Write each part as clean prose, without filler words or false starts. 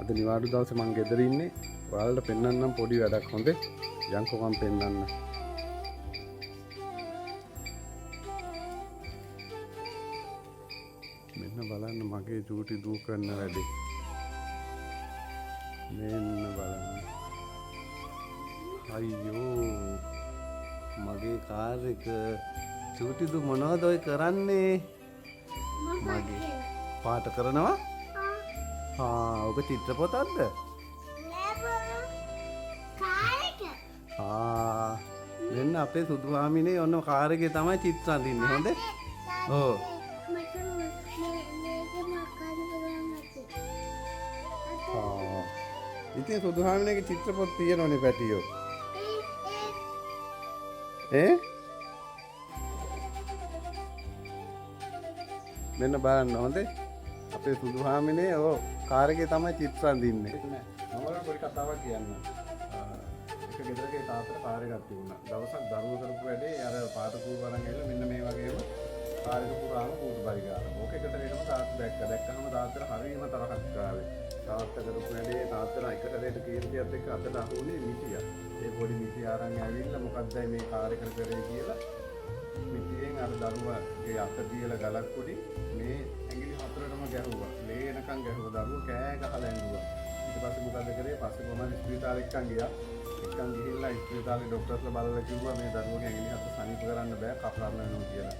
අද නිවාඩු දවසේ මං ගෙදර ඉන්නේ. ඔයාලට පෙන්වන්නම් පොඩි වැඩක් හොඳේ. යන්කෝ මං පෙන්වන්න. මෙන්න බලන්න මගේ චූටි දූ කරන වැඩේ. මෙන්න බලන්න. අයියෝ මගේ කාර් එක චූටි දූ මොනවද ඔය කරන්නේ? මගේ පාට කරනවා? ඔක චිත්‍රපොතක්ද? මෙන්න අපේ සුදුහාමිනේ ඔන්න කාර් එකේ තමයි චිත්‍ර අඳින්නේ. හොඳේ? ඔව්. ඉතින් සුදුහාමිනේගේ චිත්‍රපොත් තියෙනවනේ පැටියෝ. මෙන්න බලන්න හොඳේ. අපේ සුදුහාමිනේ කාර් එකේ තමයි චිත්‍ර අඳින්නේ. මම පොඩි කතාවක් කියන්න. එක ගෙදරක තාත්තට කාර් එකක් තිබුණා. දවසක් දරුවෝ කරපු වැඩේ අර පාට කූප අරන් ඇවිල්ලා මෙන්න මේ වගේම කාර් එක පුරාම කූප පරි ගාලා. ඕක එකට වෙනම තාත්තා දැක්කම තාත්තට හරියම තරහක් ගාවේ. තාත්තා කරපු වැඩේ තාත්තට එක සැරේට කීර්තියත් එක්ක අතට අහුනේ මිටිය. ඒ පොඩි මිටිය අරන් ඇවිල්ලා මොකක්දයි මේ කාර් එක කරේ කියලා මිටියෙන් අර දරුවාගේ අත තියලා ගලක් උඩි මේ ඇඟිලි හතරටම ගැහුවා. ලේනකම් ගැහුවා. දරුවා කෑ ගහලා ඇඬුවා. ඊට පස්සේ මොකද කරේ? පස්සේ කොහමද ස්පිරිතාලෙ එක්කන් ගියා. එක්කන් ගිහිල්ලා ස්පිරිතාලේ ડોක්ටර්ස්ලා බලලා කිව්වා මේ දරුවගේ ඇඟිලි හත සනීප කරන්න බෑ කපලා වෙනවා කියලා.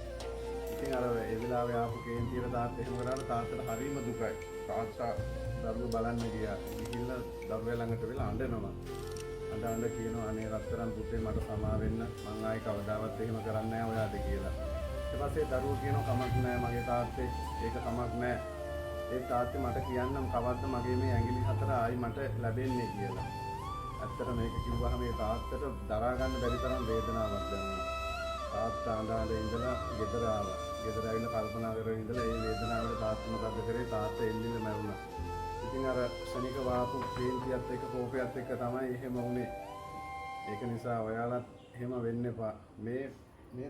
ඉතින් අර ඒ වෙලාවේ ආපු කේන්තිර තාත්තා එහෙම කරාට තාත්තට හරිම දුකයි. තාත්තා දරුවෝ බලන්න ගියා. ගිහිල්ලා දරුවා ළඟට වෙලා අඬනවා. අඬ කියනවා අනේ රත්තරන් පුතේ මට සමා වෙන්න මං ආයි කවදාවත් එහෙම කරන්නේ නැහැ ඔයාට කියලා. ඊට පස්සේ දරුවෝ කියනවා කමක් නැහැ මගේ තාත්තේ ඒක කමක් නැහැ. ඒ තාත්තේ මට කියන්නම් කවද්ද මගේ මේ ඇඟිලි හතර ආයි මට ලැබෙන්නේ කියලා. ඇත්තට මේක කිව්වහම මේ තාත්තට දරා ගන්න බැරි තරම් වේදනාවක් දැනුණා. තාත්තා අඬ ඉඳලා ගෙදර ආවා. ගෙදර ඇවිල්ලා කල්පනා කරගෙන ඉඳලා ඒ වේදනාවල තාත්තා මොකද කරේ? තාත්තා එල්ලිලා මැරුණා. ඉතින් අර ශනික වාපු ප්‍රේන්තියත් එක්ක කෝපයත් එක්ක තමයි එහෙම වුනේ. ඒක නිසා ඔයාලත් එහෙම වෙන්න එපා. මේ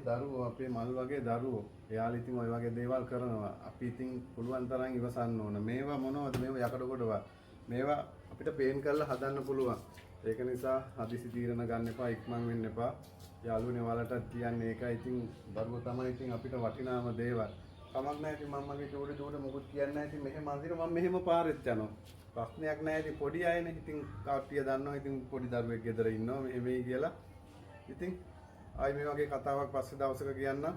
දරුවෝ අපේ මල් වගේ දරුවෝ. එයාලා ඉතින් ওই වගේ දේවල් කරනවා. අපි ඉතින් පුළුවන් තරම් ඉවසන්න ඕන. මේවා මොනවද? මේවා යකඩ කොටවා. මේවා අපිට පේන් කරලා හදන්න පුළුවන්. ඒක නිසා හදිසි තීරණ ගන්න එපා. ඉක්මන් වෙන්න එපා. යාළුවනේ ඔයාලටත් කියන්නේ ඒකයි. ඉතින් දරුවෝ තමයි ඉතින් අපිට වටිනාම දේවල්. කමක් නැහැ ඉතින් මම්මගේ චෝඩි දුවට මොකුත් කියන්නේ නැහැ. ඉතින් මෙහෙම අඳිනවා මම මෙහෙම පාරෙත් යනවා. ප්‍රශ්නයක් නැහැ. ඉතින් පොඩි අයනේ. ඉතින් කට්ටිය දන්නවා ඉතින් පොඩි දරුවෙක් ගෙදර ඉන්නවා මෙහෙමයි කියලා. ඉතින් ආයි මේ වගේ කතාවක් පස්සේ දවසක කියන්නම්.